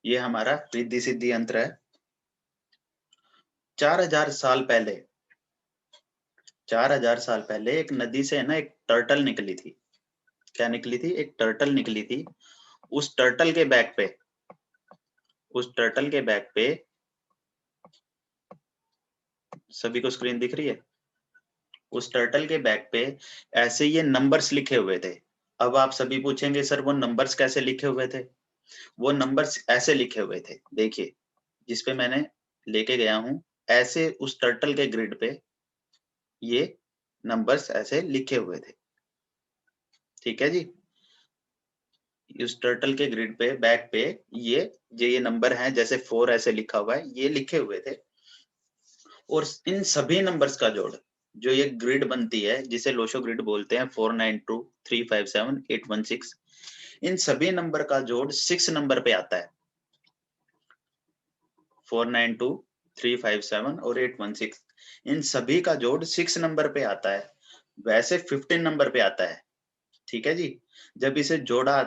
ये हमारा रिद्धि सिद्धि यंत्र है। 4000 साल पहले 4000 साल पहले एक नदी से ना एक टर्टल निकली थी। क्या निकली थी? एक टर्टल निकली थी। उस टर्टल के बैक पे सभी को स्क्रीन दिख रही है? उस टर्टल के बैक पे ऐसे ये नंबर्स लिखे हुए थे। अब आप सभी पूछेंगे सर वो नंबर्स कैसे लिखे हुए थे? वो नंबर्स ऐसे लिखे हुए थे, देखिए जिस पे मैंने लेके गया हूँ, ऐसे उस टर्टल के ग्रिड पे ये नंबर्स ऐसे लिखे हुए थे। ठीक है जी। इस टर्टल के ग्रिड पे बैक पे ये नंबर हैं, जैसे 4 ऐसे लिखा हुआ है, ये लिखे हुए थे। और इन सभी नंबर्स का जोड़, जो ये ग्रिड बनती है जिसे लोशो ग्रिड बोलते हैं, 492 357 816, इन सभी नंबर का जोड़ 6 नंबर पे आता है। 492 357 और 816, इन सभी का जोड़ 6 नंबर पे आता है। वैसे 15 नंबर पे आता है। ठीक है जी। जब इसे जोड़ा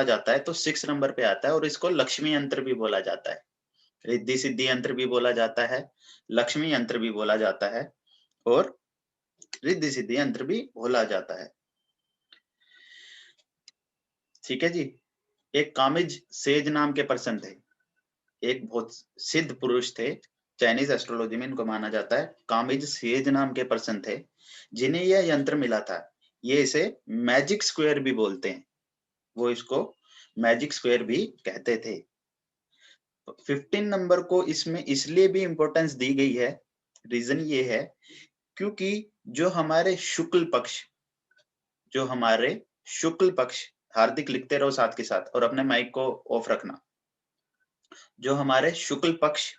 जाता है तो 6 नंबर पे आता है, और इसको लक्ष्मी यंत्र भी बोला जाता है। रिद्धि सिद्धि यंत्र भी बोला जाता है, लक्ष्मी यंत्र भी बोला जाता है, और रिद्धि सिद्धि यंत्र भी बोला जाता है। ठीक है जी। एक कामिज सेज नाम के पर्सन थे, एक बहुत सिद्ध पुरुष थे, चाइनीज एस्ट्रोलॉजी में इनको माना जाता है। कामिज सेज नाम के पर्सन थे जिन्हें यह यंत्र मिला था। ये इसे मैजिक स्क्वायर भी बोलते हैं, वो इसको मैजिक स्क्वायर भी कहते थे। 15 नंबर को इसमें इसलिए भी इंपॉर्टेंस दी गई है, रीजन ये है क्योंकि जो हमारे शुक्ल पक्ष, हार्दिक लिखते रहो साथ के साथ और अपने माइक को ऑफ रखना। जो हमारे शुक्ल पक्ष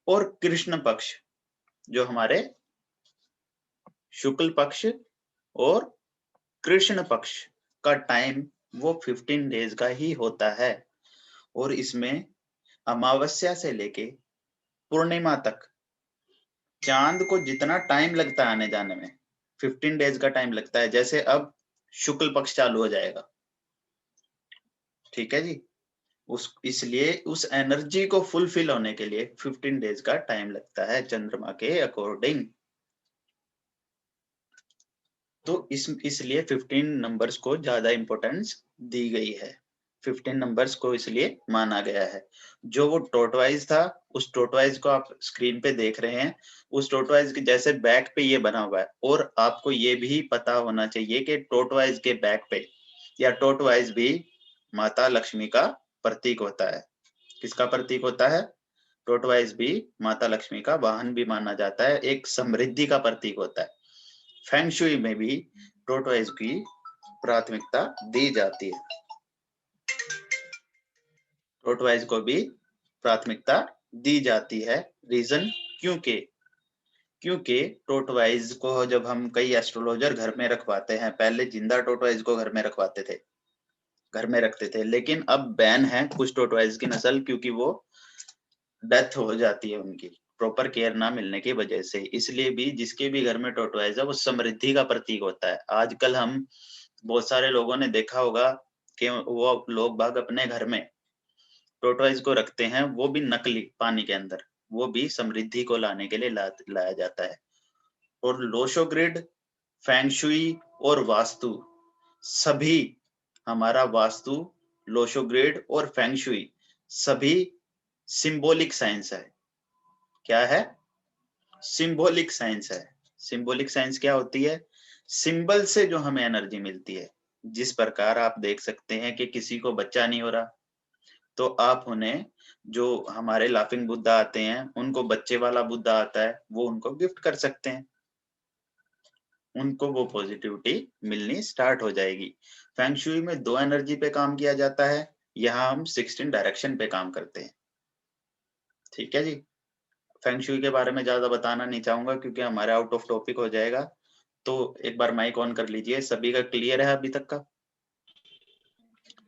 और कृष्ण पक्ष, जो हमारे शुक्ल पक्ष और कृष्ण पक्ष का टाइम वो 15 डेज का ही होता है। और इसमें अमावस्या से लेके पूर्णिमा तक चांद को जितना टाइम लगता है आने जाने में, 15 डेज का टाइम लगता है। जैसे अब शुक्ल पक्ष चालू हो जाएगा, ठीक है जी। इसलिए उस एनर्जी को फुलफिल होने के लिए 15 डेज का टाइम लगता है चंद्रमा के अकॉर्डिंग। तो इसलिए 15 नंबर्स को ज्यादा इंपॉर्टेंस दी गई है। 15 नंबर्स को इसलिए माना गया है। जो वो टोटवाइज था, उस टोटवाइज को आप स्क्रीन पे देख रहे हैं, उस टोटवाइज के जैसे बैक पे ये बना हुआ है। और आपको ये भी पता होना चाहिए कि टोटवाइज के बैक पे या टोटवाइज भी माता लक्ष्मी का प्रतीक होता है। किसका प्रतीक होता है? टोटवाइज भी माता लक्ष्मी का वाहन भी माना जाता है, एक समृद्धि का प्रतीक होता है। फेंग शुई में भी टोटवाइज की प्राथमिकता दी जाती है। टोटवाइज को भी प्राथमिकता दी जाती है। रीजन क्योंकि टोटवाइज को जब हम कई एस्ट्रोलॉजर घर में रखवाते हैं, पहले जिंदा टोटवाइज को घर में रखते थे, लेकिन अब बैन है कुछ टोटवाइज की नस्ल, क्योंकि वो डेथ हो जाती है उनकी प्रॉपर केयर ना मिलने की वजह से। इसलिए भी जिसके भी घर में टोटवाइज है वो समृद्धि का प्रतीक होता है। आजकल हम बहुत सारे लोगों ने देखा होगा कि वो लोग बाग अपने घर में टोटवाइज को रखते हैं, वो भी नकली पानी के अंदर, वो भी समृद्धि को लाने के लिए लाया जाता है। और लोशो ग्रिड, फेंग शुई और वास्तु, सभी हमारा वास्तु, लोशो ग्रिड और फेंग शुई सभी सिंबॉलिक साइंस है। क्या है? सिंबॉलिक साइंस है। सिंबॉलिक साइंस क्या होती है? सिंबल से जो हमें एनर्जी मिलती है। जिस प्रकार आप देख सकते हैं कि किसी को बच्चा नहीं हो रहा, तो आप उन्हें, जो हमारे लाफिंग बुद्धा आते हैं, उनको बच्चे वाला बुद्धा आता है, वो उनको गिफ्ट कर सकते हैं, उनको वो पॉजिटिविटी मिलनी स्टार्ट हो जाएगी। फेंग शुई में 2 एनर्जी पे काम किया जाता है, यहाँ हम 16 डायरेक्शन पे काम करते हैं। ठीक है जी। फेंग शुई के बारे में ज्यादा बताना नहीं चाहूंगा क्योंकि हमारे आउट ऑफ टॉपिक हो जाएगा। तो एक बार माइक ऑन कर लीजिए। सभी का क्लियर है अभी तक का?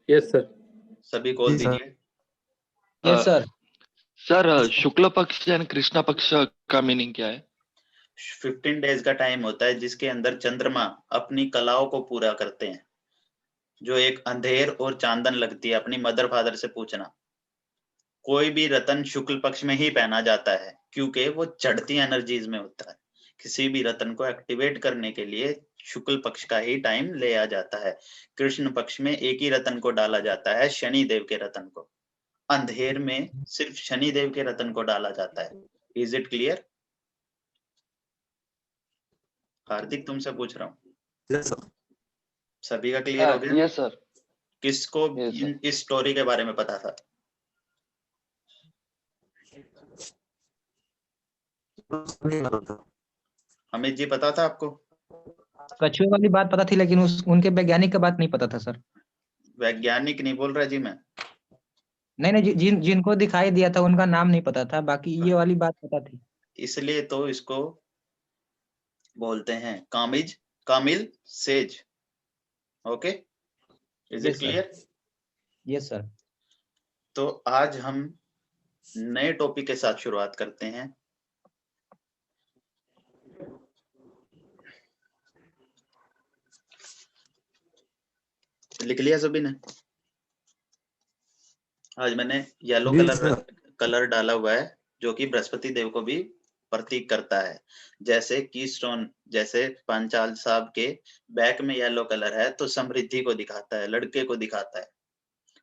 Yes sir. सभी कॉल दीजिए। Yes sir. सर शुक्ल पक्ष यानी कृष्णा पक्ष का मीनिंग क्या है? 15 डेज का टाइम होता है जिसके अंदर चंद्रमा अपनी कलाओं को पूरा करते हैं। जो एक अंधेर और चांदन लगती है, अपनी मदर फादर से पूछना। कोई भी रत्न शुक्ल पक्ष में ही पहना जाता है क्योंकि वो चढ़ती एनर्जीज में होता है। किसी भी रत्न को एक्टिवेट करने के लिए शुक्ल पक्ष का ही टाइम लिया जाता है। कृष्ण पक्ष में एक ही रत्न को डाला जाता है, शनि देव के रत्न को। अंधेर में सिर्फ शनि देव के रत्न को डाला जाता है। Is it clear? हार्दिक तुमसे पूछ रहा हूँ। Yes sir. सभी का क्लियर हो गया? Yes sir. किसको Yes, sir. इस स्टोरी के बारे में पता था? अमित जी पता था आपको? कछुए वाली बात पता थी, लेकिन उनके वैज्ञानिक का बात नहीं पता था सर। वैज्ञानिक नहीं बोल रहा जी मैं। नहीं, जिनको दिखाई दिया था उनका नाम नहीं पता था, बाकी ये वाली बात पता थी। इसलिए तो इसको बोलते हैं कामिल सेज। Okay, is it clear? Yes sir. तो आज हम नए टॉपिक के साथ शुरुआत करते हैं। लिख लिया सभी ने? आज मैंने येलो कलर डाला हुआ है जो कि बृहस्पति देव को भी प्रतीक करता है। जैसे कीस्टोन, जैसे पांचाल साहब के बैक में येलो कलर है तो समृद्धि को दिखाता है, लड़के को दिखाता है।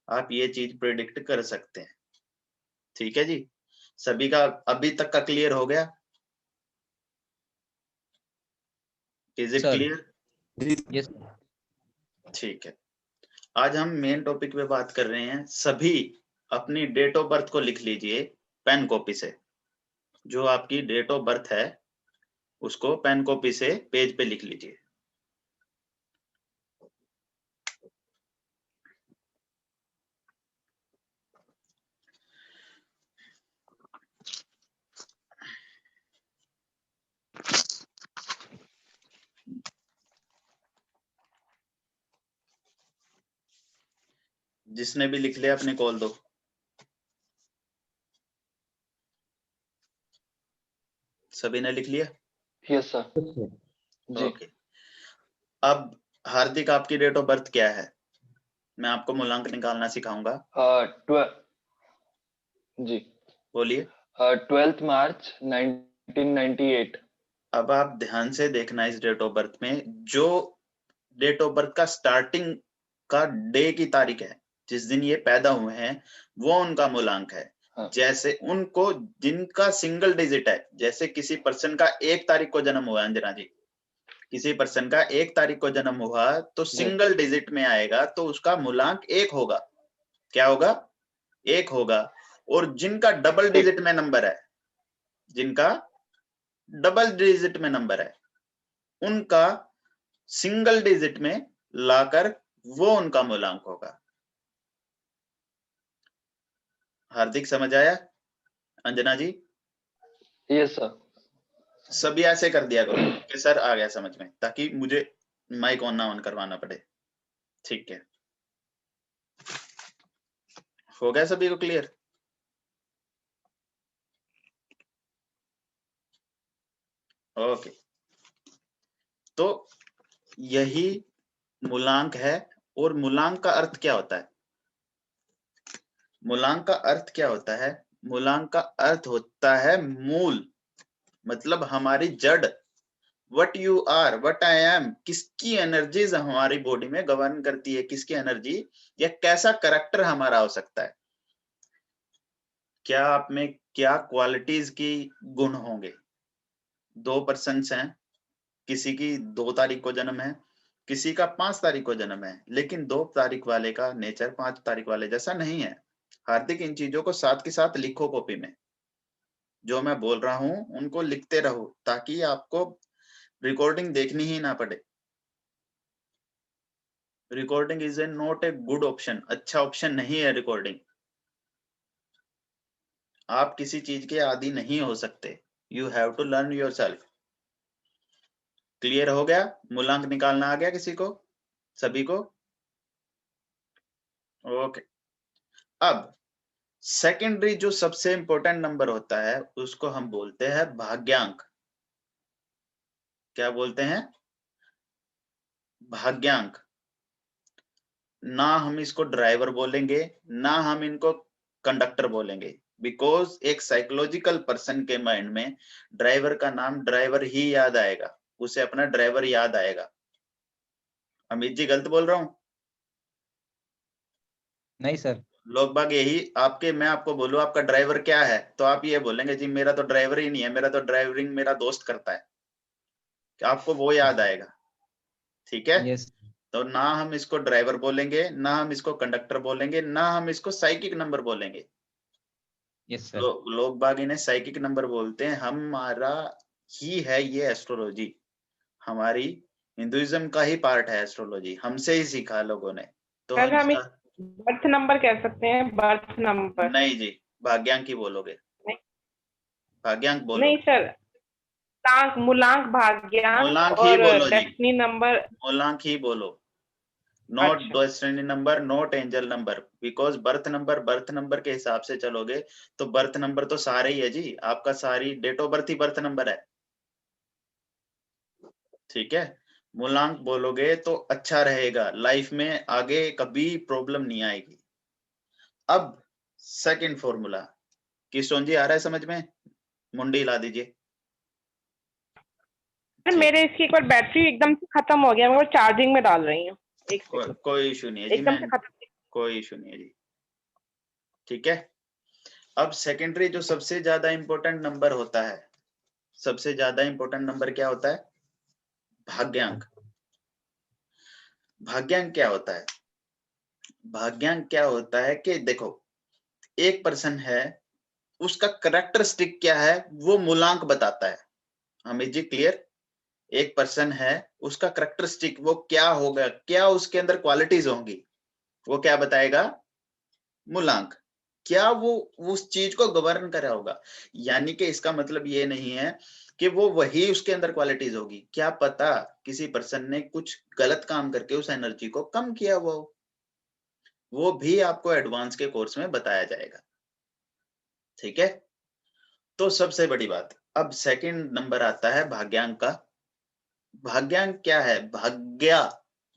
आप ये चीज प्रेडिक्ट कर सकते हैं। ठीक है जी, सभी का अभी तक का क्लियर हो गया? Is it clear? यस। ठीक है, आज हम मेन टॉपिक पे बात कर रहे हैं। सभी अपनी डेट ऑफ बर्थ को लिख लीजिए पेन कॉपी से। जो आपकी डेट ऑफ बर्थ है उसको पेन कॉपी से पेज पे लिख लीजिए। जिसने भी लिख लिया अपने कॉल दो। सभी ने लिख लिया? Yes sir. जी। ओके, अब हार्दिक आपकी डेट ऑफ बर्थ क्या है? मैं आपको मूलांक निकालना सिखाऊंगा। 12 जी बोलिए। 12 मार्च 1998। अब आप ध्यान से देखना इस डेट ऑफ बर्थ में, जो डेट ऑफ बर्थ का स्टार्टिंग का डे की तारीख है, जिस दिन ये पैदा हुए हैं, वो उनका मूलांक है। हाँ। जैसे उनको जिनका सिंगल डिजिट है, जैसे किसी पर्सन का 1 तारीख को जन्म हुआ, अंजना जी, किसी पर्सन का 1 तारीख को जन्म हुआ तो सिंगल डिजिट में आएगा तो उसका मूलांक 1 होगा। क्या होगा? 1 होगा। और जिनका डबल डिजिट में नंबर है, जिनका डबल डिजिट में नंबर है, उनका सिंगल डिजिट में लाकर वो उनका मूलांक होगा। हार्दिक समझ आया? अंजना जी? Yes sir. सभी ऐसे कर दिया करो कि सर आ गया समझ में, ताकि मुझे माइक ऑन ना ऑन करवाना पड़े। ठीक है, हो गया सभी को क्लियर? ओके, तो यही मूलांक है। और मूलांक का अर्थ क्या होता है? मूलांक का अर्थ क्या होता है? मूलांक का अर्थ होता है मूल, मतलब हमारी जड़। What you are, what I am, किसकी एनर्जीज हमारी बॉडी में गवर्न करती है, किसकी एनर्जी या कैसा करेक्टर हमारा हो सकता है, क्या आप में क्या क्वालिटीज की गुण होंगे। 2 पर्सन्स हैं, किसी की 2 तारीख को जन्म है, किसी का 5 तारीख को जन्म है, लेकिन 2 तारीख वाले का नेचर 5 तारीख वाले जैसा नहीं है। हार्दिक, इन चीजों को साथ के साथ लिखो कॉपी में। जो मैं बोल रहा हूं उनको लिखते रहो ताकि आपको रिकॉर्डिंग देखनी ही ना पड़े। Recording is a not a good option, अच्छा ऑप्शन नहीं है रिकॉर्डिंग। आप किसी चीज के आदी नहीं हो सकते, you have to learn yourself. Clear हो गया? मूलांक निकालना आ गया किसी को, सभी को? ओके, अब सेकेंडरी जो सबसे इंपॉर्टेंट नंबर होता है उसको हम बोलते हैं भाग्यांक। क्या बोलते हैं? भाग्यांक। ना हम इसको ड्राइवर बोलेंगे, ना हम इनको कंडक्टर बोलेंगे, बिकॉज एक साइकोलॉजिकल पर्सन के माइंड में ड्राइवर का नाम ड्राइवर ही याद आएगा, उसे अपना ड्राइवर याद आएगा। अमित जी गलत बोल रहा हूँ? नहीं सर। लोग बाग यही आपके, मैं आपको बोलूं आपका ड्राइवर क्या है, तो आप ये बोलेंगे जी मेरा तो ड्राइवर ही नहीं है, मेरा तो ड्राइवरिंग मेरा दोस्त करता है, आपको वो याद आएगा। ठीक है, यस। तो ना हम इसको ड्राइवर बोलेंगे, ना हम इसको कंडक्टर बोलेंगे, ना हम इसको साइकिक नंबर बोलेंगे। Yes sir. लोग बाग इन्हें साइकिक नंबर बोलते हैं। हमारा ही है ये एस्ट्रोलॉजी, हमारी हिंदुइज्म का ही पार्ट है एस्ट्रोलॉजी, हमसे ही सीखा लोगों ने। तो सर हम हम बर्थ नंबर कह सकते हैं, बर्थ नंबर। नहीं जी, भाग्यांक ही बोलोगे, भाग्यांक बोलो। नहीं सर, मूलांक भाग्यांक मूलांक ही और बोलो जी, डेस्टिनी नंबर। मूलांक ही बोलो, नॉट अच्छा। Destiny number, not angel number, because birth number के हिसाब से चलोगे तो बर्थ नंबर तो सारे ही है जी, आपका सारी डेट ऑफ बर्थ ही बर्थ नंबर है। ठीक है, मूलांक बोलोगे तो अच्छा रहेगा, लाइफ में आगे कभी प्रॉब्लम नहीं आएगी। अब सेकंड फॉर्मूला किशोर जी आ रहा है समझ में? मुंडी ला दीजिए। मेरे इसकी एक बार बैटरी एकदम से खत्म हो गया, मैं वो चार्जिंग में डाल रही हूँ। कोई इशू नहीं है जी, एकदम से खत्म। कोई इशू नहीं है जी। ठीक है, अब सेकेंडरी जो सबसे ज्यादा इंपॉर्टेंट नंबर होता है, सबसे ज्यादा इंपॉर्टेंट नंबर क्या होता है? भाग्यांक। भाग्यांक क्या होता है? भाग्यांक क्या होता है कि देखो, एक पर्सन है, उसका कैरेक्टरिस्टिक क्या है वो मूलांक बताता है। हमें जी क्लियर? एक पर्सन है, उसका कैरेक्टरिस्टिक वो क्या होगा, क्या उसके अंदर क्वालिटीज होंगी, वो क्या बताएगा? मूलांक। क्या वो उस चीज को गवर्न कर रहा होगा, यानी कि इसका मतलब ये नहीं है कि वो वही उसके अंदर क्वालिटीज होगी, क्या पता किसी पर्सन ने कुछ गलत काम करके उस एनर्जी को कम किया हुआ हो, वो भी आपको एडवांस के कोर्स में बताया जाएगा। ठीक है, तो सबसे बड़ी बात, अब सेकंड नंबर आता है भाग्यांक का। भाग्यांक क्या है? भाग्य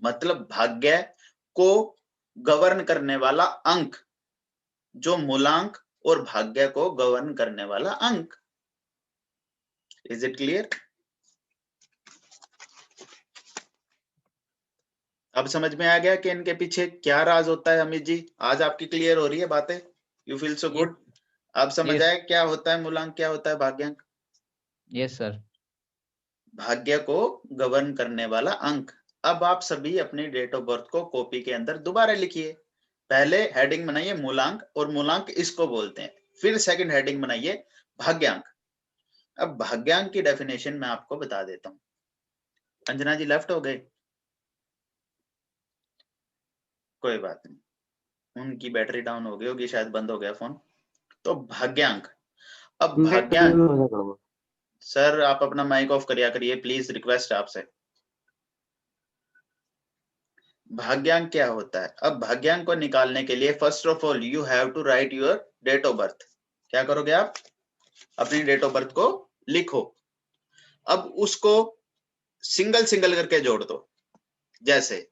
मतलब भाग्य को गवर्न करने वाला अंक, जो मूलांक और भाग्य को गवर्न करने वाला अंक। Is it clear? अब समझ में आ गया कि इनके पीछे क्या राज होता है? अमित जी आज आपकी क्लियर हो रही है बातें? You feel so good? अब समझ आया क्या होता है मूलांक, क्या होता है भाग्यांक? Yes sir. भाग्य को गवर्न करने वाला अंक। अब आप सभी अपनी डेट ऑफ बर्थ को कॉपी के अंदर दोबारा लिखिए। पहले हेडिंग बनाइए मूलांक, और मूलांक इसको बोलते हैं। फिर सेकंड हेडिंग बनाइए भाग्यांक। अब भाग्यांक की डेफिनेशन मैं आपको बता देता हूं। अंजना जी लेफ्ट हो गए, कोई बात नहीं, उनकी बैटरी डाउन हो गई होगी, शायद बंद हो गया फोन। तो भाग्यांक, अब भाग्यांक, सर आप अपना माइक ऑफ करिया करिए प्लीज, रिक्वेस्ट आपसे। भाग्यांक क्या होता है? अब भाग्यांक को निकालने के लिए first of all you have to write your date of birth. क्या करोगे आप? अपनी डेट ऑफ बर्थ को लिखो। अब उसको सिंगल सिंगल करके जोड़ दो। जैसे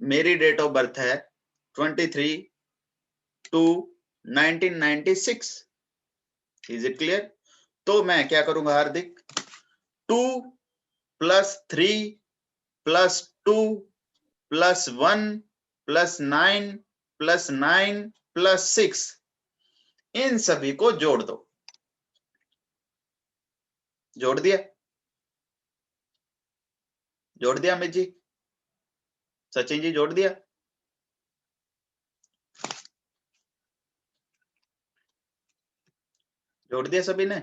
मेरी डेट ऑफ बर्थ है 23/2/1996। Is it clear? तो मैं क्या करूंगा हार्दिक? 2 + 3 + 2 + 1 + 9 + 9 + 6, इन सभी को जोड़ दो। जोड़ दिया? जोड़ दिया अमित जी? सचिन जी जोड़ दिया? जोड़ दिया सभी ने?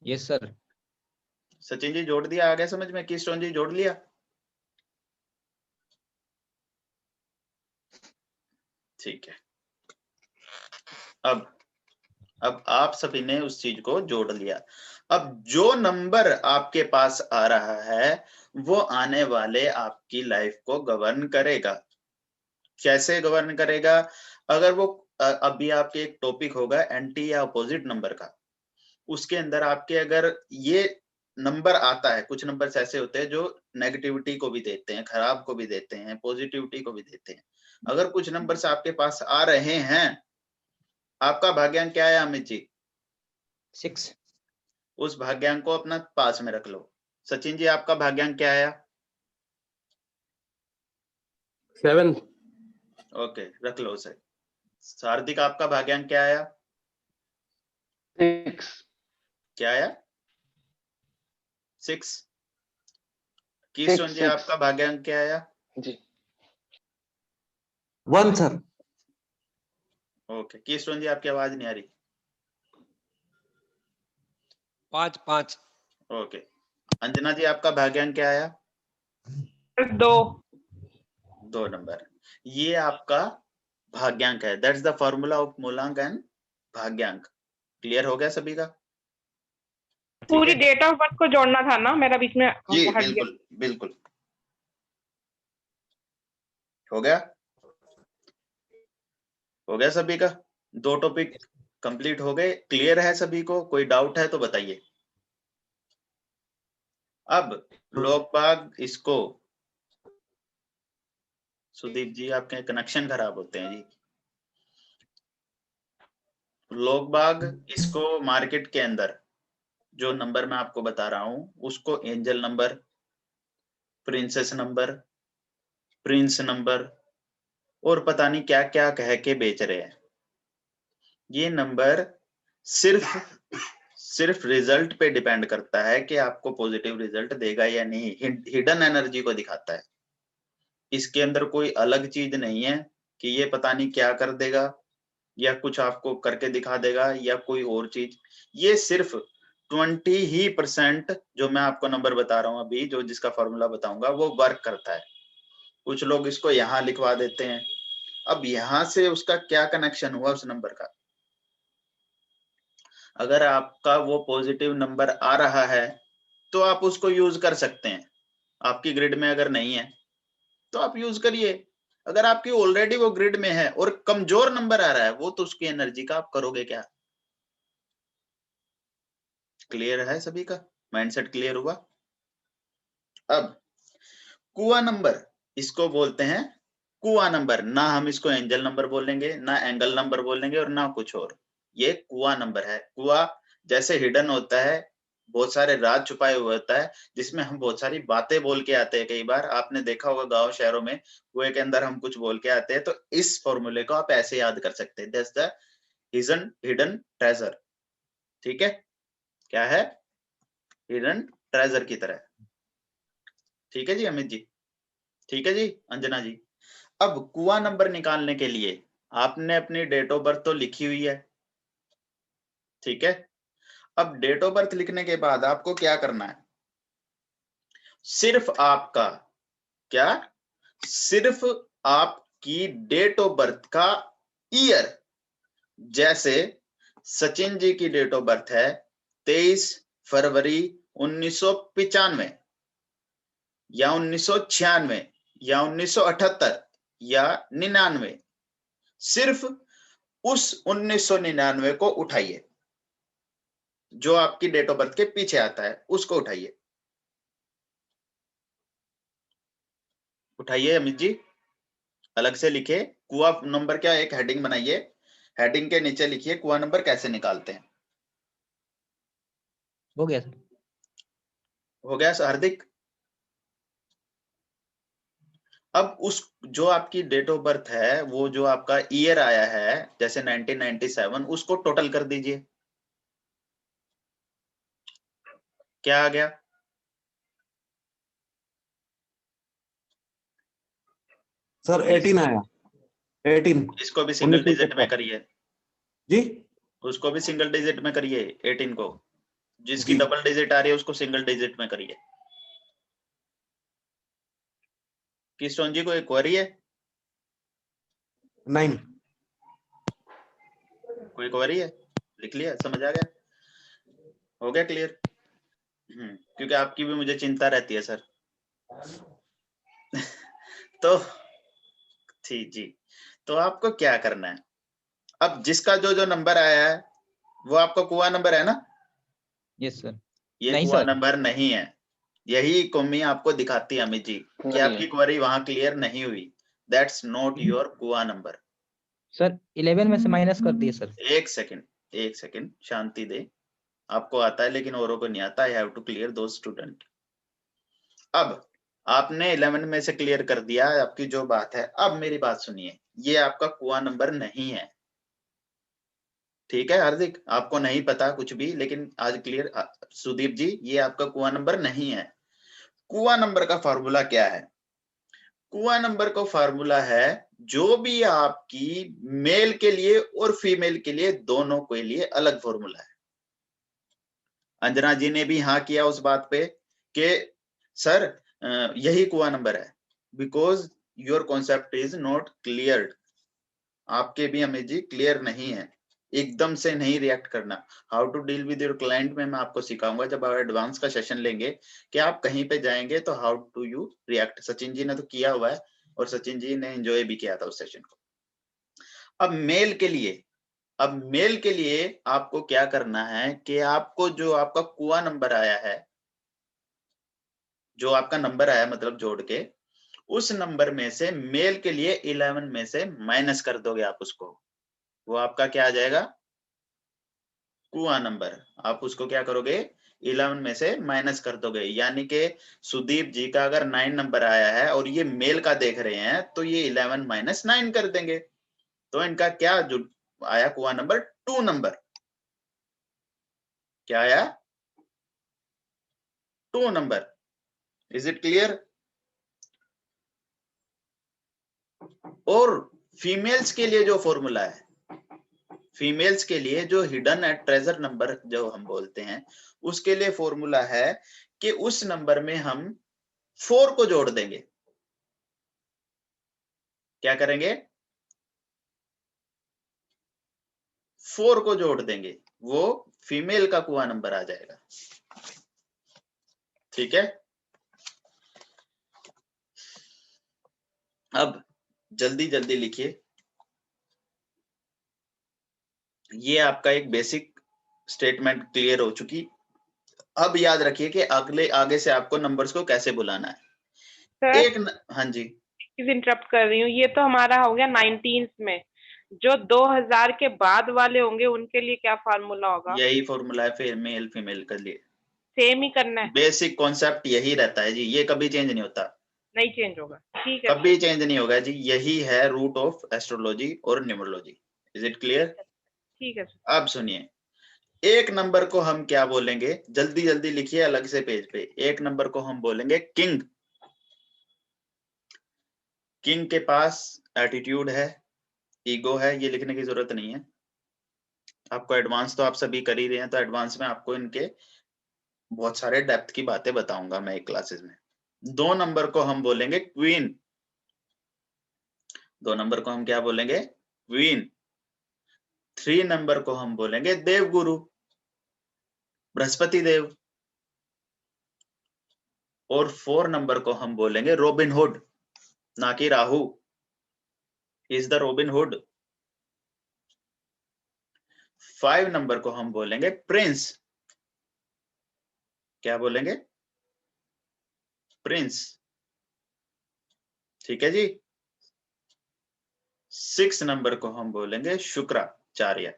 Yes sir. सचिन जी जोड़ दिया? आ गया समझ में? किस्टोन जी जोड़ लिया? ठीक है, अब आप सभी ने उस चीज को जोड़ लिया। अब जो नंबर आपके पास आ रहा है वो आने वाले आपकी लाइफ को गवर्न करेगा। कैसे गवर्न करेगा? अगर वो अभी आपके एक टॉपिक होगा एंटी या अपोजिट नंबर का, उसके अंदर आपके अगर ये नंबर आता है, कुछ नंबर्स ऐसे होते हैं जो नेगेटिविटी को भी देते हैं, खराब को भी देते हैं, पॉजिटिविटी को भी देते हैं। अगर कुछ नंबर्स आपके पास आ रहे हैं, आपका भाग्यांक क्या है अमित जी? 6। उस भाग्यांक को अपना पास में रख लो। सचिन जी, आपका भाग्यांक क्या आया? 7। ओके, रख लो उसे। हार्दिक, आपका भाग्यांक क्या आया? 6। क्या आया? 6। किशोर जी, आपका भाग्यांक क्या आया? जी 1 सर। ओके, किशोर जी, आपकी आवाज नहीं आ रही। 5। ओके, अंजना जी, आपका भाग्यांक क्या आया? 2। 2 नंबर। ये आपका भाग्यांक है। दैट्स द फॉर्मूला ऑफ मूलांक एंड भाग्यांक। क्लियर हो गया सभी का? पूरी डेट ऑफ बर्थ को जोड़ना था ना, मेरा बीच में जी हट गया। बिल्कुल बिल्कुल, हो गया? हो गया सभी का? 2 टॉपिक कंप्लीट हो गए। क्लियर है सभी को? कोई डाउट है तो बताइए। अब लोग बाग इसको, सुदीप जी आपके कनेक्शन खराब होते हैं जी। लोग बाग इसको मार्केट के अंदर जो नंबर मैं आपको बता रहा हूं उसको angel number, princess number, Prince number और पता नहीं क्या क्या कह के बेच रहे हैं। ये नंबर सिर्फ रिजल्ट पे डिपेंड करता है कि आपको पॉजिटिव रिजल्ट देगा या नहीं। हिडन एनर्जी को दिखाता है। इसके अंदर कोई अलग चीज नहीं है कि ये पता नहीं क्या कर देगा या कुछ आपको करके दिखा देगा या कोई और चीज। ये सिर्फ 20% जो मैं आपको नंबर बता रहा हूं अभी, जो जिसका फॉर्मूला बताऊंगा वो वर्क करता है। कुछ लोग इसको यहां लिखवा देते हैं। अब यहां से उसका क्या कनेक्शन हुआ उस नंबर का? अगर आपका वो पॉजिटिव नंबर आ रहा है तो आप उसको यूज कर सकते हैं। आपकी ग्रिड में अगर नहीं है तो आप यूज करिए। अगर आपकी ऑलरेडी वो ग्रिड में है और कमजोर नंबर आ रहा है, वो तो उसकी एनर्जी का आप करोगे क्या? क्लियर है सभी का? माइंडसेट क्लियर हुआ? अब कुआ नंबर, इसको बोलते हैं कुआ नंबर। ना हम इसको एंजल नंबर बोलेंगे, ना एंगल नंबर बोलेंगे और ना कुछ और। ये कुआ नंबर है। कुआ जैसे हिडन होता है, बहुत सारे राज छुपाए हुए होता है, जिसमें हम बहुत सारी बातें बोल के आते हैं। कई बार आपने देखा होगा गांव शहरों में कुएं के अंदर हम कुछ बोल के आते हैं। तो इस फॉर्मूले को आप ऐसे याद कर सकते हैं, दैट्स द हिडन ट्रेजर। ठीक है? क्या है? हिडन ट्रेजर की तरह। ठीक है जी अमित जी? ठीक है जी अंजना जी? अब कुआ नंबर निकालने के लिए आपने अपनी डेट ऑफ बर्थ तो लिखी हुई है। ठीक है? अब डेट ऑफ बर्थ लिखने के बाद आपको क्या करना है? सिर्फ आपका क्या? सिर्फ आपकी डेट ऑफ बर्थ का ईयर। जैसे सचिन जी की डेट ऑफ बर्थ है 23 फरवरी 1995 या 1996 या 1978 या 99। सिर्फ उस 1999 को उठाइए, जो आपकी डेट ऑफ बर्थ के पीछे आता है उसको उठाइए। उठाइए अमित जी, अलग से लिखे कुआ नंबर। क्या एक हेडिंग बनाइए, हेडिंग के नीचे लिखिए कुआ नंबर कैसे निकालते हैं। हो गया सर। हो गया हार्दिक? अब उस जो आपकी डेट ऑफ बर्थ है, वो जो आपका ईयर आया है जैसे 1997, उसको टोटल कर दीजिए। क्या आ गया? सर 18 आया। 18। इसको भी सिंगल डिजिट में करिए जी। उसको भी सिंगल डिजिट में करिए 18 को। जिसकी जी। डबल डिजिट आ रही है उसको सिंगल डिजिट में करिए। किशोर जी को एक क्वेरी है? 9। कोई क्वेरी है? लिख लिया? समझ आ गया? हो गया क्लियर? क्योंकि आपकी भी मुझे चिंता रहती है सर। तो ठीक जी। तो आपको क्या करना है? अब जिसका जो जो नंबर आया है वो आपका कुआ नंबर है ना? Yes sir. ये नहीं कुआ सर। नंबर नहीं है। यही कमी आपको दिखाती है अमित जी कि नहीं आपकी है। क्वेरी वहां क्लियर नहीं हुई। दैट्स नॉट योर कुआ नंबर। सर 11 में से माइनस कर दिए सर। एक सेकंड शांति दे, आपको आता है लेकिन औरों को नहीं आता। आई हैव टू क्लियर दो स्टूडेंट। अब आपने 11 में से क्लियर कर दिया, आपकी जो बात है। अब मेरी बात सुनिए, ये आपका कुआ नंबर नहीं है, ठीक है हार्दिक, आपको नहीं पता कुछ भी, लेकिन आज क्लियर। सुदीप जी, ये आपका कुआ नंबर नहीं है। कुआ नंबर का फार्मूला क्या है? कुआ नंबर का फार्मूला है जो भी आपकी मेल के लिए और फीमेल के लिए, दोनों के लिए अलग फार्मूला है। अंजना जी ने भी हाँ किया उस बात पे कि सर यही कुआ नंबर है, because your concept is not clear. आपके भी हमें जी क्लियर नहीं है, एकदम से नहीं रिएक्ट करना। How to deal with your client में मैं आपको सिखाऊंगा जब आप एडवांस का सेशन लेंगे, कि आप कहीं पे जाएंगे तो how do you react. Sachin ji ने तो किया हुआ है और सचिन जी ने एंजॉय भी किया था उस सेशन को। अब मेल के लिए आपको क्या करना है कि आपको जो आपका कुआ नंबर आया है, जो आपका नंबर आया मतलब जोड़ के, उस नंबर में से मेल के लिए 11 में से माइनस कर दोगे आप उसको, वो आपका क्या आ जाएगा? कुआ नंबर। आप उसको क्या करोगे? 11 में से माइनस कर दोगे। यानी कि सुदीप जी का अगर 9 नंबर आया है और ये मेल का देख रहे हैं, तो ये 11 माइनस 9 कर देंगे, तो इनका क्या जो आया कुआ नंबर? 2 नंबर। क्या आया? 2 नंबर। Is it clear? और फीमेल्स के लिए जो फॉर्मूला है, फीमेल्स के लिए जो हिडन एट ट्रेजर नंबर जो हम बोलते हैं, उसके लिए फॉर्मूला है कि उस नंबर में हम 4 को जोड़ देंगे। क्या करेंगे? 4 को जोड़ देंगे, वो फीमेल का कुआ नंबर आ जाएगा। ठीक है, अब जल्दी जल्दी लिखिए। ये आपका एक बेसिक स्टेटमेंट क्लियर हो चुकी। अब याद रखिए कि आगे से आपको नंबर्स को कैसे बुलाना है। सर हाँ जी, इंटरप्ट कर रही हूँ, ये तो हमारा हो गया 19 में। जो 2000 के बाद वाले होंगे उनके लिए क्या फार्मूला होगा? यही फॉर्मूला है फिर मेल फीमेल के लिए, सेम ही करना है? बेसिक कॉन्सेप्ट यही रहता है जी, ये कभी चेंज नहीं होता, नहीं चेंज होगा, ठीक है। कभी चेंज नहीं होगा जी। यही है रूट ऑफ एस्ट्रोलॉजी और न्यूमरोलॉजी। Is it clear? ठीक है सर। अब सुनिए, एक नंबर को हम क्या बोलेंगे? जल्दी जल्दी लिखिए अलग से पेज पे। एक नंबर को हम बोलेंगे किंग। किंग के पास एटीट्यूड है, ईगो है, ये लिखने की जरूरत नहीं है आपको। एडवांस तो आप सभी कर ही रहे हैं, तो एडवांस में आपको इनके बहुत सारे डेप्थ की बातें बताऊंगा मैं एक क्लासेस में। 2 नंबर को हम बोलेंगे क्वीन। 2 नंबर को हम क्या बोलेंगे? क्वीन। 3 नंबर को हम बोलेंगे देवगुरु, बृहस्पति देव। और 4 नंबर को हम बोलेंगे रॉबिन हुड, ना कि Rahu. Is the robin hood. 5 number को हम बोलेंगे प्रिंस। क्या बोलेंगे? प्रिंस। ठीक है जी। 6 नंबर को हम बोलेंगे शुक्राचार्य।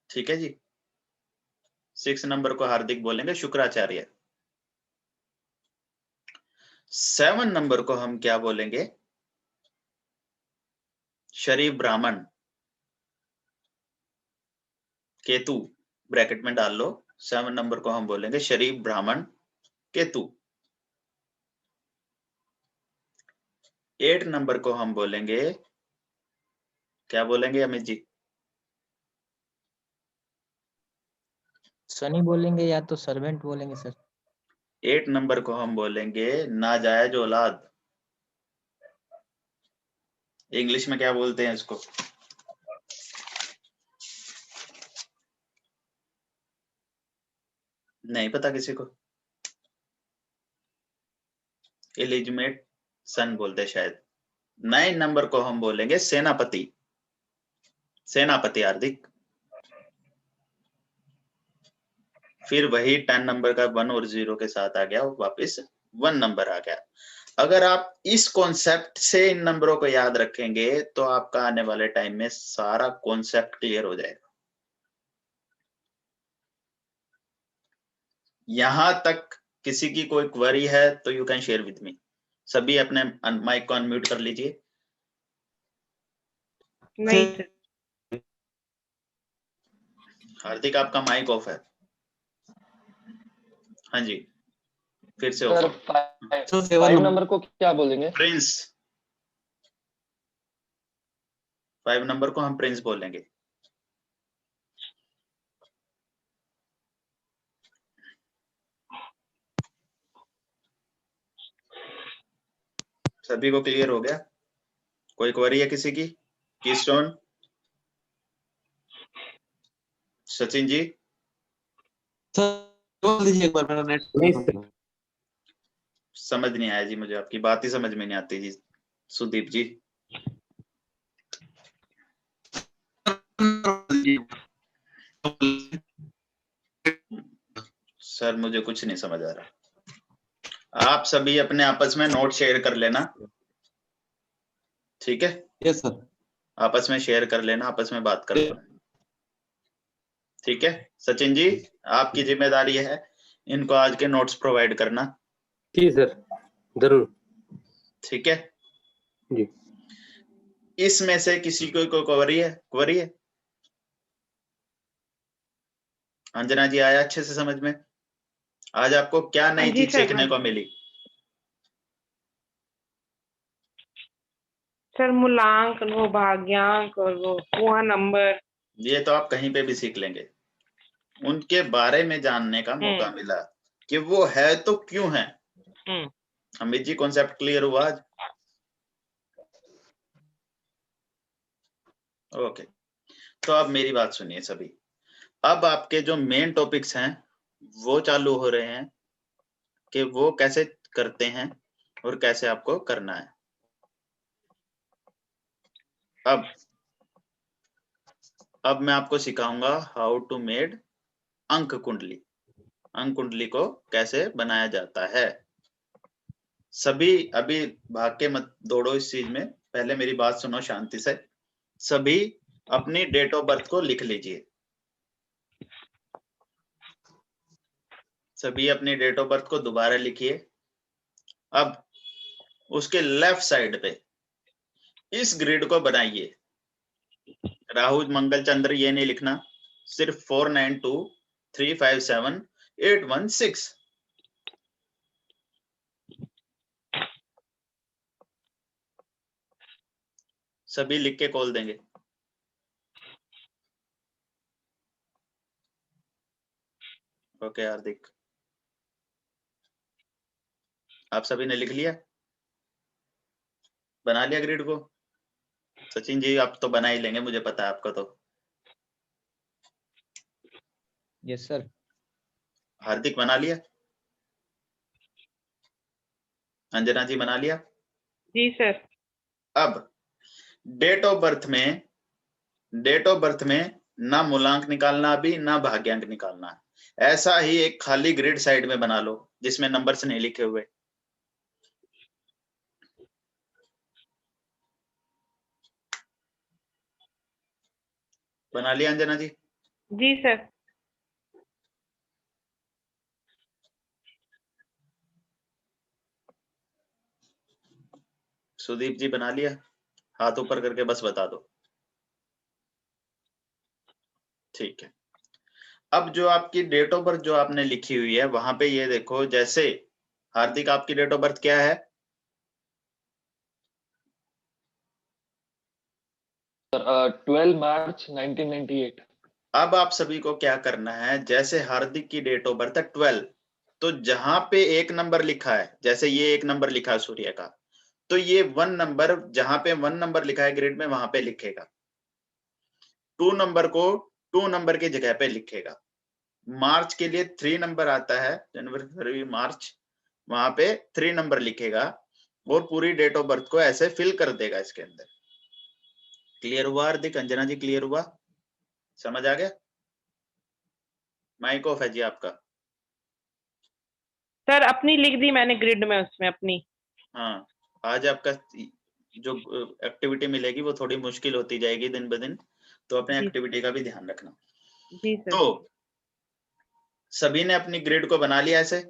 ठीक है जी, 6 नंबर को हार्दिक बोलेंगे शुक्राचार्य। 7 नंबर को हम क्या बोलेंगे? शरीफ ब्राह्मण, केतु ब्रैकेट में डाल लो। 7 नंबर को हम बोलेंगे शरीफ ब्राह्मण केतु। 8 नंबर को हम बोलेंगे, क्या बोलेंगे अमित जी? शनि बोलेंगे या तो सर्वेंट बोलेंगे सर। 8 नंबर को हम बोलेंगे नाजायज औलाद। इंग्लिश में क्या बोलते हैं इसको? नहीं पता किसी को? इलिजिमेट सन बोलते हैं शायद। 9 नंबर को हम बोलेंगे सेनापति। सेनापति हार्दिक। फिर वही 10 नंबर का 1 और 0 के साथ आ गया वापस 1 नंबर आ गया। अगर आप इस कॉन्सेप्ट से इन नंबरों को याद रखेंगे तो आपका आने वाले टाइम में सारा कॉन्सेप्ट क्लियर हो जाएगा। यहां तक किसी की कोई क्वेरी है तो you can share with me. सभी अपने माइक को अनम्यूट कर लीजिए। नहीं सर। हार्दिक आपका माइक ऑफ है। हाँ जी, फिर से सर ऑफ। 5 नंबर को क्या बोलेंगे? प्रिंस। 5 नंबर को हम प्रिंस बोलेंगे। सभी को क्लियर हो गया? कोई क्वेरी है किसी की? कीस्टोन, सचिन जी। बोल दीजिए एक बार, मेरा नेट समझ नहीं आया जी, मुझे आपकी बात ही समझ में नहीं आती जी। सुदीप जी। सर मुझे कुछ नहीं समझ आ रहा। आप सभी अपने आपस में नोट शेयर कर लेना, ठीक है? Yes sir. आपस में शेयर कर लेना, आपस में बात कर लेना, ठीक है? सचिन जी, आपकी जिम्मेदारी है इनको आज के नोट्स प्रोवाइड करना। जी सर, जरूर। ठीक है जी। इसमें से किसी को कोई क्वेरी है? क्वेरी है? अंजना जी आया अच्छे से समझ में? आज आपको क्या नई जी चीज सर, सीखने को मिली? सर मूलांक, वो भाग्यांक और वो नंबर। ये तो आप कहीं पे भी सीख लेंगे। उनके बारे में जानने का मौका मिला कि वो है तो क्यों है। अमित जी, कॉन्सेप्ट क्लियर हुआ आज? ओके, तो अब मेरी बात सुनिए सभी। अब आपके जो मेन टॉपिक्स हैं वो चालू हो रहे हैं कि वो कैसे करते हैं और कैसे आपको करना है। अब मैं आपको सिखाऊंगा हाउ टू मेड अंक कुंडली। अंक कुंडली को कैसे बनाया जाता है। सभी अभी भाग के मत दौड़ो इस चीज में, पहले मेरी बात सुनो शांति से। सभी अपनी डेट ऑफ बर्थ को लिख लीजिए। सभी अपनी डेट ऑफ बर्थ को दोबारा लिखिए। अब उसके लेफ्ट साइड पे इस ग्रिड को बनाइए। राहु मंगल चंद्र ये नहीं लिखना, सिर्फ 492 357 816। सभी लिख के कॉल देंगे। ओके हार्दिक, आप सभी ने लिख लिया? बना लिया ग्रिड को? सचिन जी आप तो बना ही लेंगे, मुझे पता है आपका तो। Yes sir. हार्दिक बना लिया? अंजना जी बना लिया? जी सर। अब डेट ऑफ बर्थ में ना मूलांक निकालना अभी, ना भाग्यांक निकालना है। ऐसा ही एक खाली ग्रिड साइड में बना लो जिसमें नंबर्स नहीं लिखे हुए। बना लिया अंजना जी? जी सर। सुदीप जी बना लिया? हाथ ऊपर करके बस बता दो। ठीक है। अब जो आपकी डेट ऑफ बर्थ जो आपने लिखी हुई है वहां पे ये देखो, जैसे हार्दिक आपकी डेट ऑफ बर्थ क्या है? 12 मार्च 1998। अब आप सभी को क्या करना है, जैसे हार्दिक की डेट ऑफ बर्थ है 12, तो जहां पे एक नंबर लिखा है, जैसे ये एक नंबर लिखा है सूर्य का, तो ये 1 नंबर जहां पे 1 नंबर लिखा है ग्रिड में वहां पे लिखेगा। 2 नंबर को 2 नंबर की जगह पे लिखेगा। मार्च के लिए 3 नंबर आता है, जनवरी फरवरी मार्च, वहां पे 3 नंबर लिखेगा और पूरी डेट ऑफ बर्थ को ऐसे फिल कर देगा इसके अंदर। क्लियर हुआ हार्दिक? अंजना जी क्लियर हुआ? समझ आ गया? माइक ऑफ है जी आपका। सर अपनी लिख दी मैंने ग्रिड में, उसमें अपनी। हाँ, आज आपका जो एक्टिविटी मिलेगी वो थोड़ी मुश्किल होती जाएगी दिन ब दिन, तो अपने जी। एक्टिविटी का भी ध्यान रखना। जी सर। तो सभी ने अपनी ग्रिड को बना लिया ऐसे,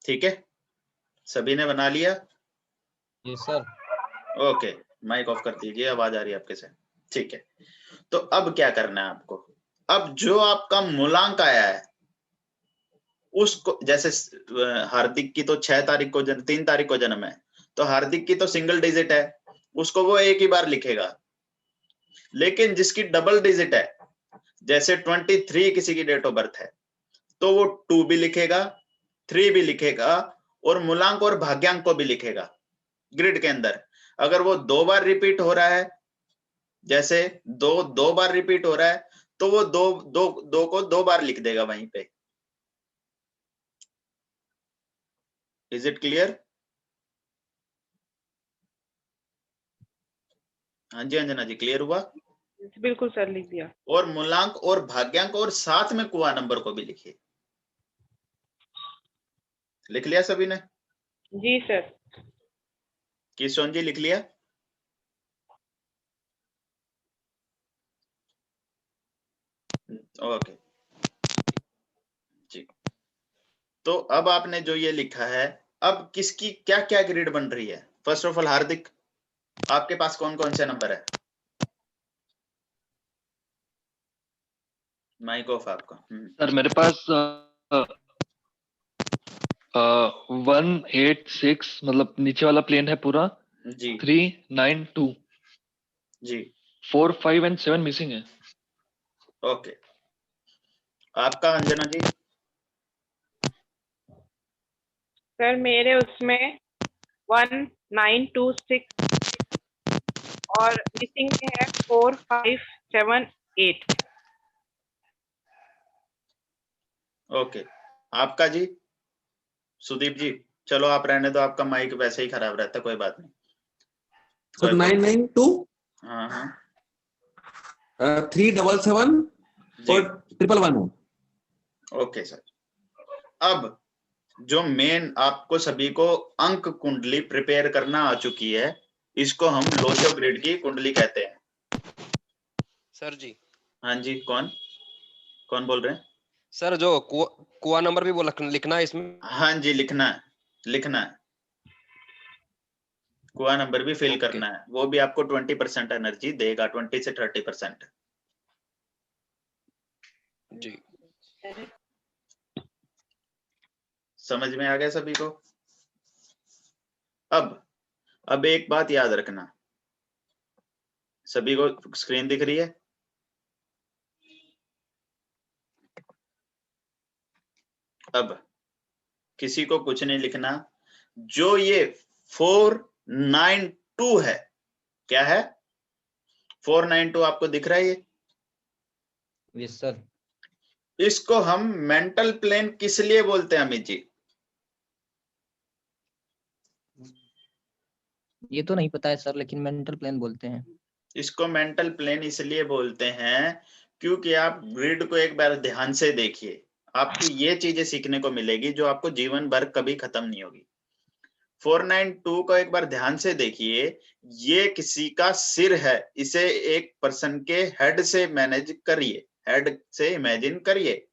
ठीक है? सभी ने बना लिया? Yes sir. Okay, mic off कर दीजिए, आवाज आ रही है आपके से, ठीक है। तो अब क्या करना है आपको? अब जो आपका मूलांक आया है उसको, जैसे हार्दिक की तो 6 तारीख को 3 तारीख को जन्म है, तो हार्दिक की तो सिंगल डिजिट है, उसको वो एक ही बार लिखेगा। लेकिन जिसकी डबल डिजिट है, जैसे 23 किसी की डेट ऑफ बर्थ है, तो वो 2 भी लिखेगा, 3 भी लिखेगा और मूलांक और भाग्यांक को भी लिखेगा ग्रिड के अंदर। अगर वो 2 बार रिपीट हो रहा है, जैसे 2 बार रिपीट हो रहा है, तो वो 2 को 2 बार लिख देगा वहीं पे। Is it clear? हाँ जी अंजना जी, क्लियर हुआ? बिल्कुल सर, लिख दिया। और मूलांक और भाग्यांक और साथ में कुआ नंबर को भी लिखिए। लिख लिया सभी ने? जी सर। किशोन जी लिख लिया? ओके जी। तो अब आपने जो ये लिखा है, अब किसकी क्या क्या ग्रिड बन रही है? फर्स्ट ऑफ ऑल हार्दिक, आपके पास कौन कौन से नंबर है? माइक ऑफ आपका। सर मेरे पास 186, मतलब नीचे वाला प्लेन है पूरा, जी 392, जी 4, 5 एंड 7 मिसिंग है। ओके, आपका अंजना जी? सर मेरे उसमें 1926 और मिसिंग है 4, 5, 7, 8। ओके, आपका जी सुदीप जी? चलो आप रहने दो, आपका माइक वैसे ही खराब रहता है, कोई बात नहीं। सर 992, हाँ हाँ 377 जी, और 111। Okay sir. अब जो मेन आपको सभी को अंक कुंडली प्रिपेयर करना आ चुकी है, इसको हम लोशो ग्रिड की कुंडली कहते हैं। सर जी। हाँ जी, कौन कौन बोल रहे हैं? सर जो कुआ नंबर भी वो लिखना है इसमें? हाँ जी, लिखना है, लिखना है। कुआ नंबर भी फिल ओके। करना है, वो भी आपको 20% एनर्जी देगा, 20 से 30%। जी। समझ में आ गया सभी को? अब एक बात याद रखना, सभी को स्क्रीन दिख रही है? अब किसी को कुछ नहीं लिखना। जो ये 492 है, क्या है 492? आपको दिख रहा है ये? Yes sir. इसको हम मेंटल प्लेन किस लिए बोलते हैं अमित जी? ये तो नहीं पता है सर, लेकिन मेंटल प्लेन बोलते हैं। इसको मेंटल प्लेन इसलिए बोलते हैं क्योंकि आप ग्रिड को एक बार ध्यान से देखिए, आपको ये चीजें सीखने को मिलेगी जो आपको जीवन भर कभी खत्म नहीं होगी। 492 को एक बार ध्यान से देखिए, ये किसी का सिर है, इसे एक पर्सन के हेड से मैनेज करिए, हेड से इमेजिन करिए।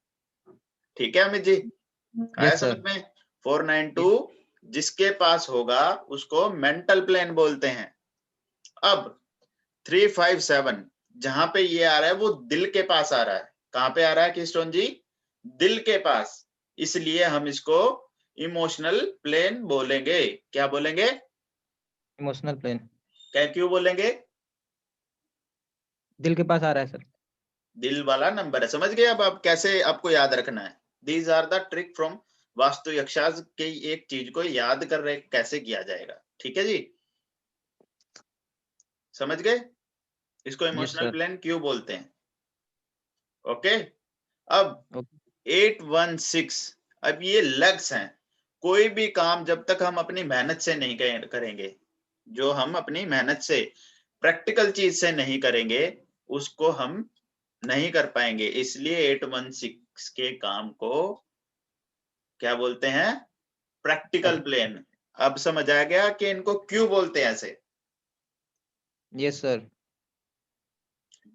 ठीक है अमित जी? क्या यस समझ सर। में? 492 जिसके पास होगा उसको मेंटल प्लेन बोलते हैं। अब 357 जहां पे ये आ रहा है वो दिल के पास आ रहा है। कहां पे आ रहा है किस्टोन जी? दिल के पास। इसलिए हम इसको इमोशनल प्लेन बोलेंगे। क्या बोलेंगे? Emotional plane. क्या, क्यों बोलेंगे? दिल के पास आ रहा है सर। दिल वाला नंबर है, समझ गए? अब आप कैसे आपको याद रखना है। These are the trick from Vastu यक्षास के, एक चीज को याद कर रहे कैसे किया जाएगा। ठीक है जी, समझ गए? इसको यस इमोशनल सर। प्लेन क्यों बोलते हैं। ओके, अब 816, अब ये लग्स हैं। कोई भी काम जब तक हम अपनी मेहनत से नहीं करेंगे, जो हम अपनी मेहनत से प्रैक्टिकल चीज से नहीं करेंगे, उसको हम नहीं कर पाएंगे। इसलिए 816 के काम को क्या बोलते हैं? Practical plane. अब समझ आ गया कि इनको क्यों बोलते हैं ऐसे? Yes sir.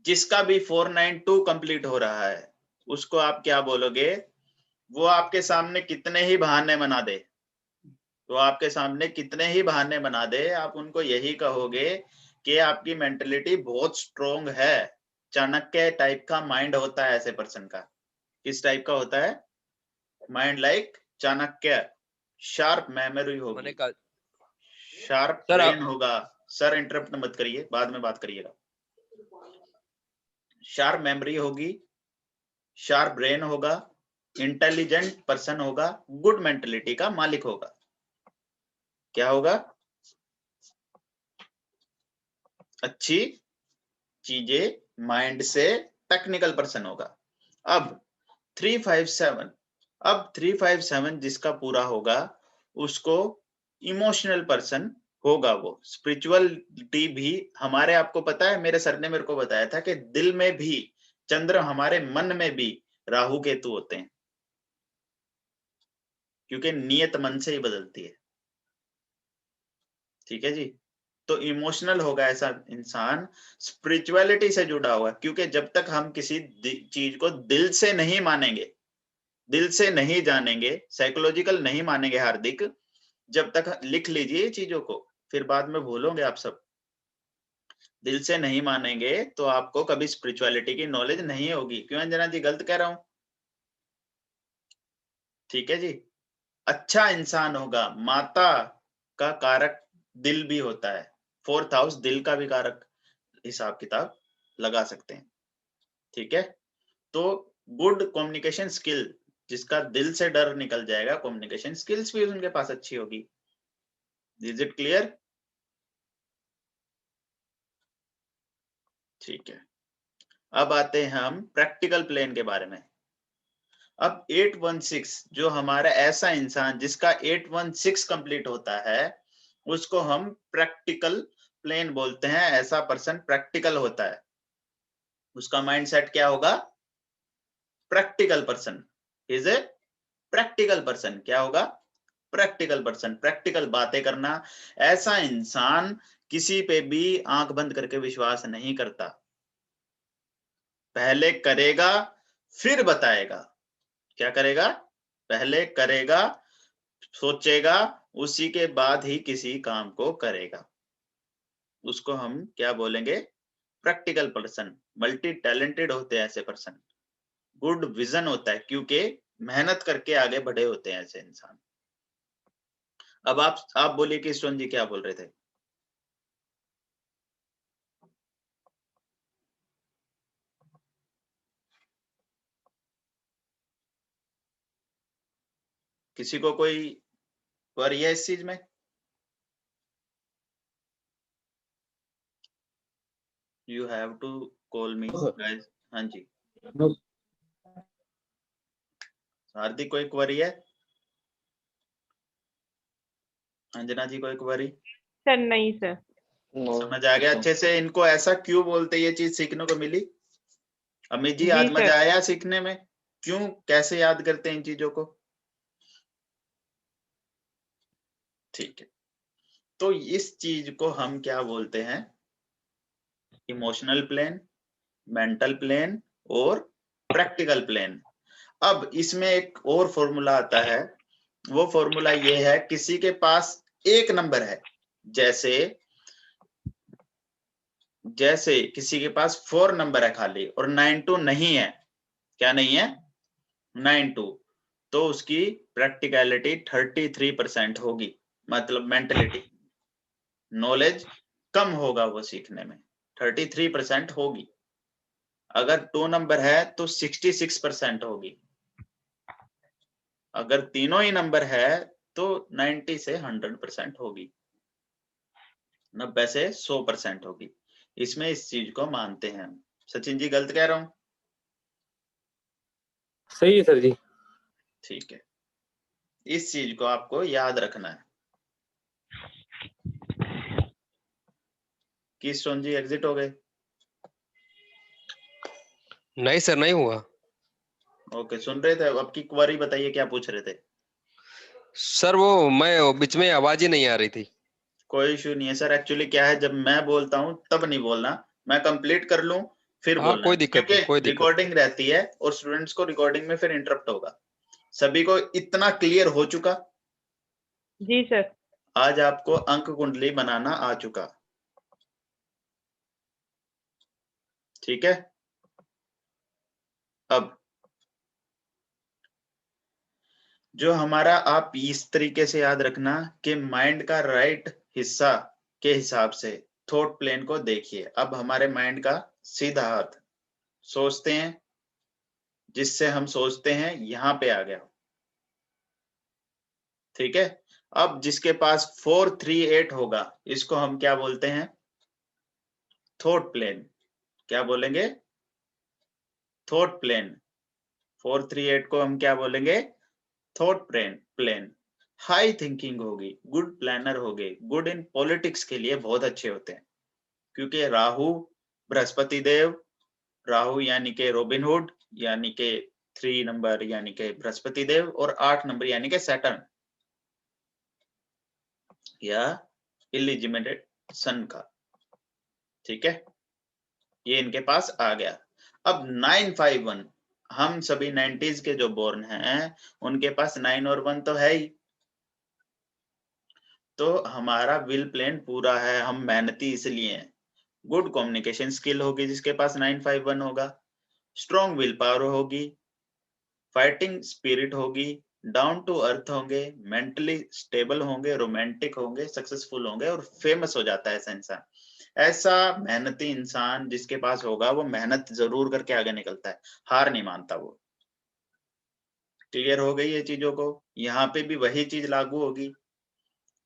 जिसका भी 492 कंप्लीट हो रहा है उसको आप क्या बोलोगे? वो आपके सामने कितने ही बहाने बना दे, तो आपके सामने कितने ही बहाने बना दे, आप उनको यही कहोगे कि आपकी मेंटलिटी बहुत स्ट्रोंग है। चाणक्य टाइप का माइंड होता है ऐसे पर्सन का। किस टाइप का होता है? Mind like Chanakya. Sharp memory होगी, मैंने कहा शार्प सर ब्रेन होगा। सर इंटरप्ट मत करिए, बाद में बात करिएगा। शार्प मेमोरी होगी, शार्प ब्रेन होगा, इंटेलिजेंट पर्सन होगा, गुड मेंटलिटी का मालिक होगा। क्या होगा? अच्छी चीजें माइंड से टेक्निकल पर्सन होगा। अब 357, अब 357 जिसका पूरा होगा उसको इमोशनल पर्सन होगा। वो स्पिरिचुअलिटी भी हमारे, आपको पता है मेरे सर ने मेरे को बताया था कि दिल में भी चंद्र, हमारे मन में भी राहु केतु होते हैं, क्योंकि नियत मन से ही बदलती है। ठीक है जी। तो इमोशनल होगा ऐसा इंसान, स्पिरिचुअलिटी से जुड़ा हुआ, क्योंकि जब तक हम किसी चीज को दिल से नहीं मानेंगे, दिल से नहीं जानेंगे, साइकोलॉजिकल नहीं मानेंगे हार्दिक, जब तक, लिख लीजिए चीजों को, फिर बाद में भूलोगे आप सब। दिल से नहीं मानेंगे तो आपको कभी स्पिरिचुअलिटी की नॉलेज नहीं होगी। क्यों अंजना जी, गलत कह रहा हूं? ठीक है जी। अच्छा इंसान होगा। माता का कारक दिल भी होता है, 4th हाउस दिल का भी कारक, हिसाब किताब लगा सकते हैं। ठीक है। तो गुड कम्युनिकेशन स्किल, जिसका दिल से डर निकल जाएगा, कम्युनिकेशन स्किल्स भी उनके पास अच्छी होगी। Is it clear? ठीक है। अब आते हैं हम प्रैक्टिकल प्लेन के बारे में। अब 816, जो हमारा ऐसा इंसान जिसका 816 कंप्लीट होता है उसको हम प्रैक्टिकल प्लेन बोलते हैं। ऐसा पर्सन प्रैक्टिकल होता है, उसका माइंडसेट क्या होगा? Practical person is a practical person. क्या होगा? Practical person. प्रैक्टिकल बातें करना। ऐसा इंसान किसी पे भी आंख बंद करके विश्वास नहीं करता, पहले करेगा फिर बताएगा। क्या करेगा? पहले करेगा, सोचेगा, उसी के बाद ही किसी काम को करेगा। उसको हम क्या बोलेंगे? Practical person. मल्टी टैलेंटेड होते हैं ऐसे पर्सन। गुड विजन होता है, क्योंकि मेहनत करके आगे बढ़े होते हैं ऐसे इंसान। अब आप बोलिए कि ईश्वन जी क्या बोल रहे थे? किसी को कोई क्वेरी है इस चीज में? You have to call me guys. हाँ जी, हार्दिक कोई क्वेरी है? अंजना जी कोई क्वेरी? सर नहीं सर। समझ आ गया अच्छे से? इनको ऐसा क्यों बोलते, ये चीज सीखने को मिली? अमित जी, आज जी मजा सर। आया सीखने में? क्यों, कैसे याद करते हैं इन चीजों को? ठीक है। तो इस चीज को हम क्या बोलते हैं? इमोशनल प्लेन, मेंटल प्लेन और प्रैक्टिकल प्लेन। अब इसमें एक और फॉर्मूला आता है। वो फॉर्मूला ये है, किसी के पास एक नंबर है, जैसे किसी के पास 4 नंबर है खाली और 92 नहीं है। क्या नहीं है? 92। तो उसकी प्रैक्टिकलिटी 33% होगी, मतलब मेंटलिटी, नॉलेज कम होगा वो सीखने में, 33% होगी। अगर 2 नंबर है तो 66% होगी। अगर तीनों ही नंबर है तो 90 से 100% होगी, 90 से 100% होगी। इसमें इस चीज को मानते हैं हम। सचिन जी, गलत कह रहा हूं? सही है सर जी। ठीक है। इस चीज को आपको याद रखना है। किशोर जी एग्जिट हो गए? नहीं सर, नहीं हुआ। ओके, सुन रहे थे? अब की क्वेरी बताइए, क्या पूछ रहे थे? सर वो मैं बीच में आवाज ही नहीं आ रही थी। कोई इशू नहीं है सर। एक्चुअली क्या है, जब मैं बोलता हूँ तब नहीं बोलना, मैं कंप्लीट कर लूं फिर हाँ बोलना, कोई दिक्कत नहीं, क्योंकि कोई दिक्कत रिकॉर्डिंग रहती है और स्टूडेंट्स को रिकॉर्डिंग में फिर इंटरप्ट होगा। सभी को इतना क्लियर हो चुका? जी सर। आज आपको अंक कुंडली बनाना आ चुका, ठीक है। अब जो हमारा, आप इस तरीके से याद रखना कि माइंड का राइट हिस्सा के हिसाब से थॉट प्लेन को देखिए। अब हमारे माइंड का सीधा हाथ सोचते हैं, जिससे हम सोचते हैं यहां पे आ गया, ठीक है। अब जिसके पास 438 होगा, इसको हम क्या बोलते हैं? Thought plane. क्या बोलेंगे? Thought plane. 438 को हम क्या बोलेंगे? Thought plane. हाई थिंकिंग होगी, गुड प्लानर होगे, गुड इन पॉलिटिक्स के लिए बहुत अच्छे होते हैं, क्योंकि राहु बृहस्पति देव, राहु यानी के रॉबिनहुड यानी के 3 नंबर यानी के बृहस्पति देव, और 8 नंबर यानी के सैटर्न या इलिजिमेटेड सन का, ठीक है। ये इनके पास आ गया। अब 951, हम सभी 90s के जो बोर्न हैं उनके पास 9 और 1 तो है ही, तो हमारा विल प्लेन पूरा है, हम मेहनती इसलिए हैं। गुड कम्युनिकेशन स्किल होगी जिसके पास 951 होगा, स्ट्रॉन्ग विल पावर होगी, फाइटिंग स्पिरिट होगी, डाउन टू अर्थ होंगे, मेंटली स्टेबल होंगे, रोमांटिक होंगे, सक्सेसफुल होंगे और फेमस हो जाता है ऐसा इंसान। ऐसा मेहनती इंसान जिसके पास होगा वो मेहनत जरूर करके आगे निकलता है, हार नहीं मानता वो। क्लियर हो गई ये चीजों को? यहाँ पे भी वही चीज लागू होगी।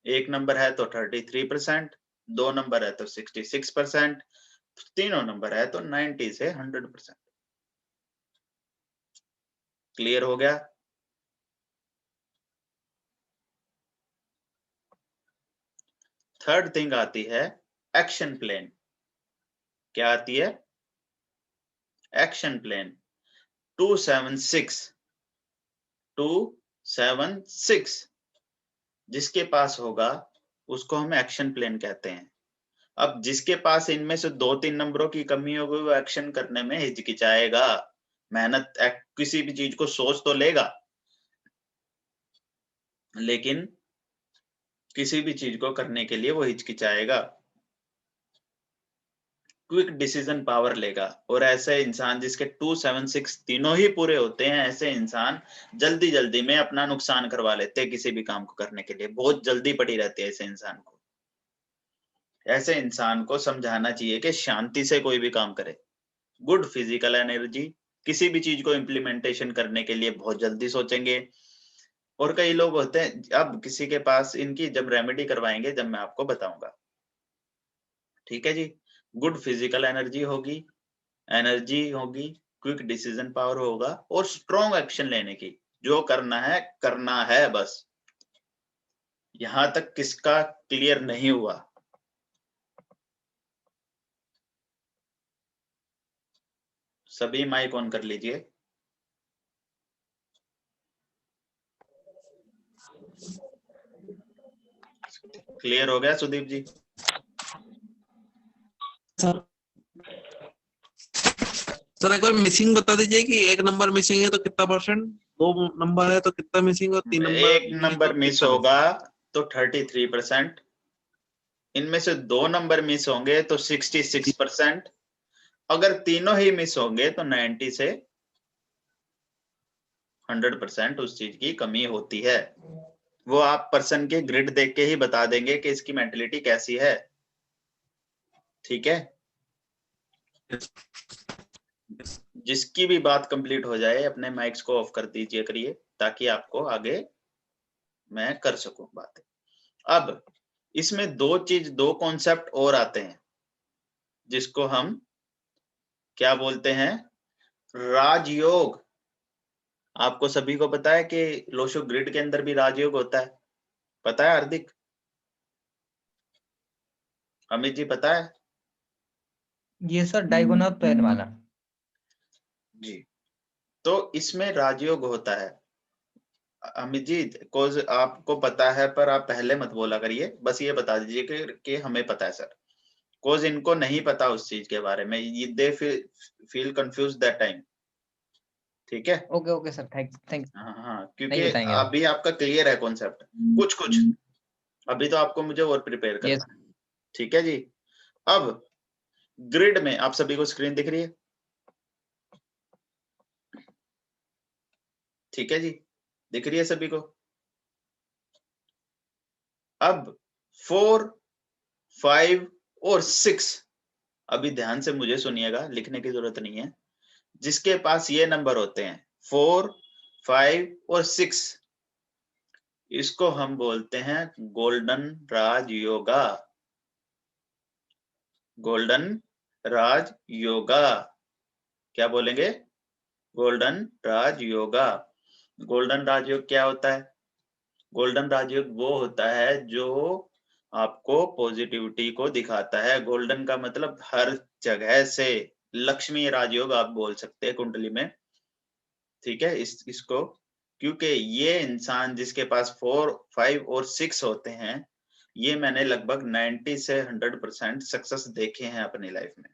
1 नंबर है तो 33%, 2 नंबर है तो 66%, तीनों नंबर है तो 90 से 100%। क्लियर हो गया? थर्ड थिंग आती है एक्शन प्लान। क्या आती है? Action plan. 276 जिसके पास होगा उसको हम एक्शन प्लान कहते हैं। अब जिसके पास इनमें से 2-3 नंबरों की कमी होगी वो एक्शन करने में हिचकिचाएगा। मेहनत किसी भी चीज को सोच तो लेगा, लेकिन किसी भी चीज को करने के लिए वो हिचकिचाएगा, क्विक डिसीजन पावर लेगा। और ऐसे इंसान जिसके 276 तीनों ही पूरे होते हैं, ऐसे इंसान जल्दी जल्दी में अपना नुकसान करवा लेते हैं किसी भी काम को करने के लिए, बहुत जल्दी पड़ी रहती है ऐसे इंसान को। ऐसे इंसान को समझाना चाहिए कि शांति से कोई भी काम करे। गुड फिजिकल एनर्जी, किसी भी चीज को इम्प्लीमेंटेशन करने के लिए बहुत जल्दी सोचेंगे। और कई लोग होते हैं, अब किसी के पास इनकी जब रेमेडी करवाएंगे जब मैं आपको बताऊंगा, ठीक है जी। गुड फिजिकल एनर्जी होगी, क्विक डिसीजन पावर होगा और स्ट्रॉन्ग एक्शन लेने की, जो करना है बस। यहां तक किसका क्लियर नहीं हुआ? सभी माइक ऑन कर लीजिए। क्लियर हो गया सुदीप जी? सर एक बार मिसिंग बता दीजिए कि 1 नंबर मिसिंग है तो कितना %, 2 नंबर है तो कितना मिसिंग, और 3 नंबर 1 नंबर मिस होगा तो 33%, इनमें से 2 नंबर मिस होंगे तो 66%, अगर तीनों ही मिस होंगे तो 90 से 100% उस चीज की कमी होती है। वो आप पर्सन के ग्रिड देख के ही बता देंगे कि इसकी मेंटलिटी कैसी है, ठीक है। जिसकी भी बात कंप्लीट हो जाए अपने माइक्स को ऑफ कर दीजिए करिए, ताकि आपको आगे मैं कर सकूं बातें। अब इसमें दो कॉन्सेप्ट और आते हैं जिसको हम क्या बोलते हैं? राजयोग। आपको सभी को पता है कि लोशो ग्रिड के अंदर भी राजयोग होता है, पता है हार्दिक? अमित जी पता है? ये सर डायगोनल प्लेन वाला। जी। तो इसमें राजयोग होता है, अमित जी कोज आपको पता है, पर आप पहले मत बोला करिए, बस ये बता दीजिए कि हमें पता है सर, कोज इनको नहीं पता उस चीज के बारे में, they feel confuse that time. ठीक है, ओके ओके सर, थैंक हाँ हाँ, नहीं क्योंकि बताएंगे हम। अभी आपका क्लियर है कॉन्सेप्ट, कुछ कुछ अभी तो आपको मुझे और प्रिपेयर यस करना है। ठीक है जी, अब ग्रिड में आप सभी को स्क्रीन दिख रही है? ठीक है जी, दिख रही है सभी को? अब 4, 5 और 6, अभी ध्यान से मुझे सुनिएगा, लिखने की जरूरत नहीं है। जिसके पास ये नंबर होते हैं 4, 5 और 6, इसको हम बोलते हैं गोल्डन राज योगा। गोल्डन राज योगा, क्या बोलेंगे? गोल्डन राज योगा। गोल्डन राजयोग क्या होता है? गोल्डन राजयोग वो होता है जो आपको पॉजिटिविटी को दिखाता है। गोल्डन का मतलब हर जगह से, लक्ष्मी राजयोग आप बोल सकते हैं कुंडली में। ठीक है, इसको, क्योंकि ये इंसान जिसके पास 4, 5 और 6 होते हैं, ये मैंने लगभग 90 से 100% सक्सेस देखे हैं अपनी लाइफ में।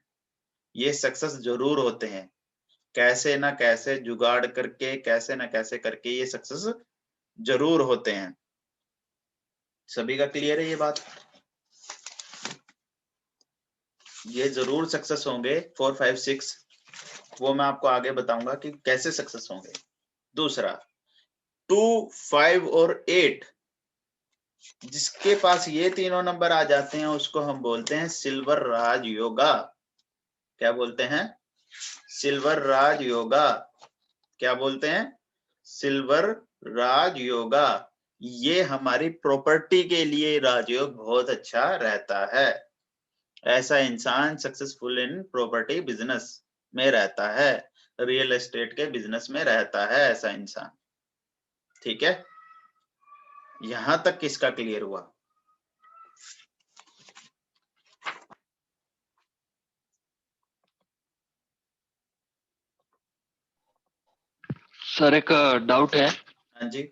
ये सक्सेस जरूर होते हैं, कैसे ना कैसे जुगाड़ करके, कैसे ना कैसे करके ये सक्सेस जरूर होते हैं। सभी का क्लियर है ये बात? ये जरूर सक्सेस होंगे 4, 5, 6, वो मैं आपको आगे बताऊंगा कि कैसे सक्सेस होंगे। दूसरा 2, 5 और 8, जिसके पास ये तीनों नंबर आ जाते हैं उसको हम बोलते हैं सिल्वर राज योगा। क्या बोलते हैं? सिल्वर राज योगा। क्या बोलते हैं? सिल्वर राज योगा। ये हमारी प्रॉपर्टी के लिए राजयोग बहुत अच्छा रहता है। ऐसा इंसान सक्सेसफुल इन प्रॉपर्टी बिजनेस में रहता है, रियल एस्टेट के बिजनेस में रहता है ऐसा इंसान। ठीक है, यहां तक किसका क्लियर हुआ? सर एक डाउट है। हाँ जी,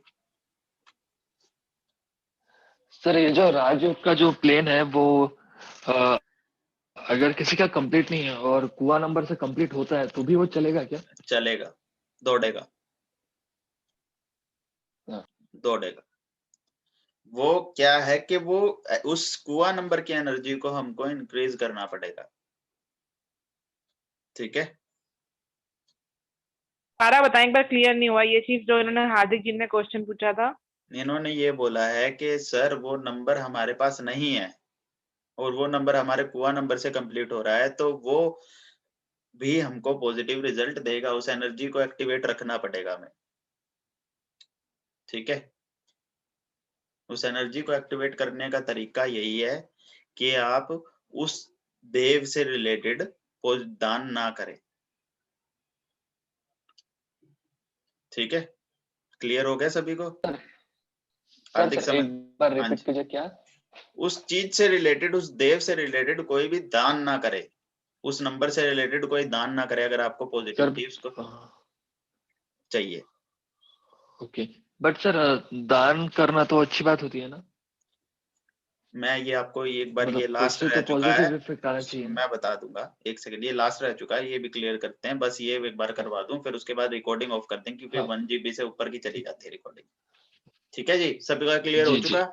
सर ये जो राजयोग का जो प्लेन है वो अ, अगर किसी का कंप्लीट नहीं है और कुआ नंबर से कंप्लीट होता है तो भी वो चलेगा क्या? चलेगा, दौड़ेगा, हाँ। दौड़ेगा। वो क्या है कि वो उस कुआ नंबर की एनर्जी को हमको इंक्रीज करना पड़ेगा। ठीक है, सारा बताएं, एक बार क्लियर नहीं हुआ ये चीज जो इन्होंने हार्दिक जी ने क्वेश्चन पूछा था। इन्होंने ये बोला है कि सर वो नंबर हमारे पास नहीं है और वो नंबर हमारे कुआ नंबर से कंप्लीट हो रहा है, तो वो भी हमको पॉजिटिव रिजल्ट देगा, उस एनर्जी को एक्टिवेट रखना पड़ेगा हमें। ठीक है, उस एनर्जी को एक्टिवेट करने का तरीका यही है कि आप उस देव से रिलेटेड दान ना करें। ठीक है, क्लियर हो गया सभी को? सर हार्दिक सर समझ? एक बार हाँ रिपीट जी, कीजिए क्या? उस चीज से रिलेटेड, उस देव से रिलेटेड कोई भी दान ना करे, उस नंबर से रिलेटेड कोई दान ना करे अगर आपको सर पॉजिटिविटी उसको चाहिए। ओके, बट सर दान करना तो अच्छी बात होती है ना? मैं ये आपको एक बार, ये मतलब लास्ट उससे रह तो चुका है, पॉजिटिव इफेक्ट आना चाहिए ना? मैं बता दूंगा, एक सेकंड, ये लास्ट रह चुका है, ये भी क्लियर करते हैं, बस ये एक बार करवा दूं, फिर उसके बाद रिकॉर्डिंग ऑफ कर दें, क्योंकि हाँ 1 GB से ऊपर की चली जाती है रिकॉर्डिंग। ठीक है जी, सभी का क्लियर हो जी जी। चुका?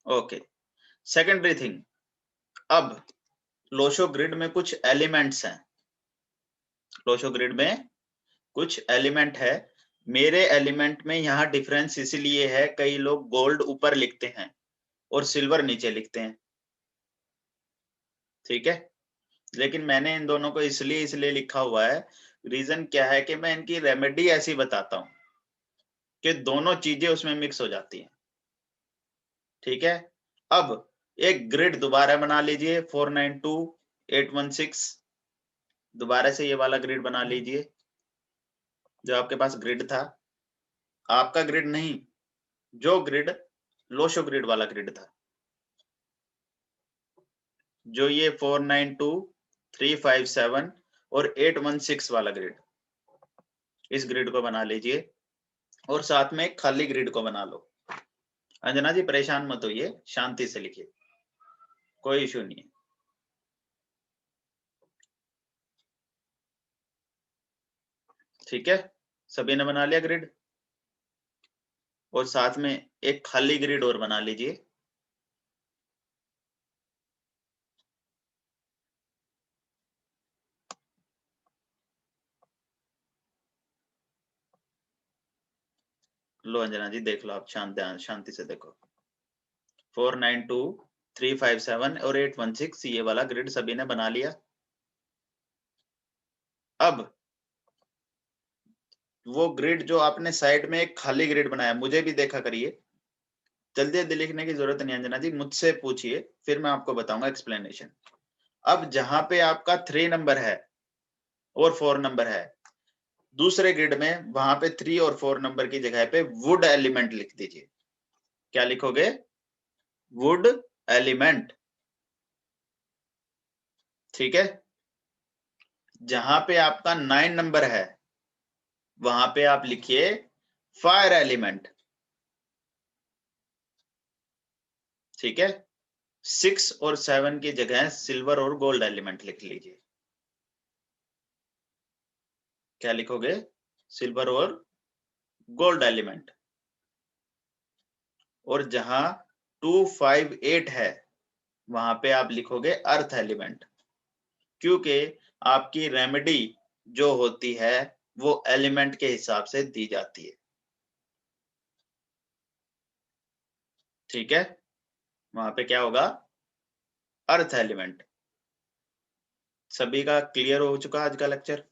ओके, सेकेंडरी थिंग, अब लोशो ग्रिड में कुछ एलिमेंट्स हैं। लोशो ग्रिड में कुछ एलिमेंट है। मेरे एलिमेंट में यहाँ डिफरेंस इसलिए है, कई लोग गोल्ड ऊपर लिखते हैं और सिल्वर नीचे लिखते हैं। ठीक है, लेकिन मैंने इन दोनों को इसलिए लिखा हुआ है, रीजन क्या है कि मैं इनकी रेमेडी ऐसी बताता हूं कि दोनों चीजें उसमें मिक्स हो जाती हैं। ठीक है, अब एक ग्रिड दोबारा बना लीजिए, 492, 816, दोबारा से ये वाला ग्रिड बना लीजिए जो आपके पास ग्रिड था, आपका ग्रिड नहीं, जो ग्रिड लोशो ग्रिड वाला ग्रिड था, जो ये 492, 357 और 816 वाला ग्रिड। इस ग्रिड को बना लीजिए और साथ में एक खाली ग्रिड को बना लो। अंजना जी परेशान मत होइए, शांति से लिखिए, कोई इशू नहीं है। ठीक है, सभी ने बना लिया ग्रिड, और साथ में एक खाली ग्रिड और बना लीजिए। लो अंजना जी देख लो, आप शांति से देखो। 492 357 और 816 ये वाला ग्रिड सभी ने बना लिया। अब वो ग्रिड जो आपने साइड में एक खाली ग्रिड बनाया, मुझे भी देखा करिए, जल्दी जल्दी लिखने की जरूरत नहीं अंजना जी, मुझसे पूछिए फिर मैं आपको बताऊंगा एक्सप्लेनेशन। अब जहां पे आपका 3 नंबर है और 4 नंबर है, दूसरे ग्रिड में वहां पे 3 और 4 नंबर की जगह पे वुड एलिमेंट लिख दीजिए। क्या लिखोगे? Would element. ठीक है, जहां पे आपका 9 नंबर है वहां पे आप लिखिए फायर एलिमेंट। ठीक है, 6 और 7 की जगह सिल्वर और गोल्ड एलिमेंट लिख लीजिए। क्या लिखोगे? सिल्वर और गोल्ड एलिमेंट। और जहां 2, 5, 8 है वहां पे आप लिखोगे अर्थ एलिमेंट, क्योंकि आपकी रेमेडी जो होती है वो एलिमेंट के हिसाब से दी जाती है। ठीक है, वहां पे क्या होगा? Earth element. सभी का क्लियर हो चुका आज का लेक्चर?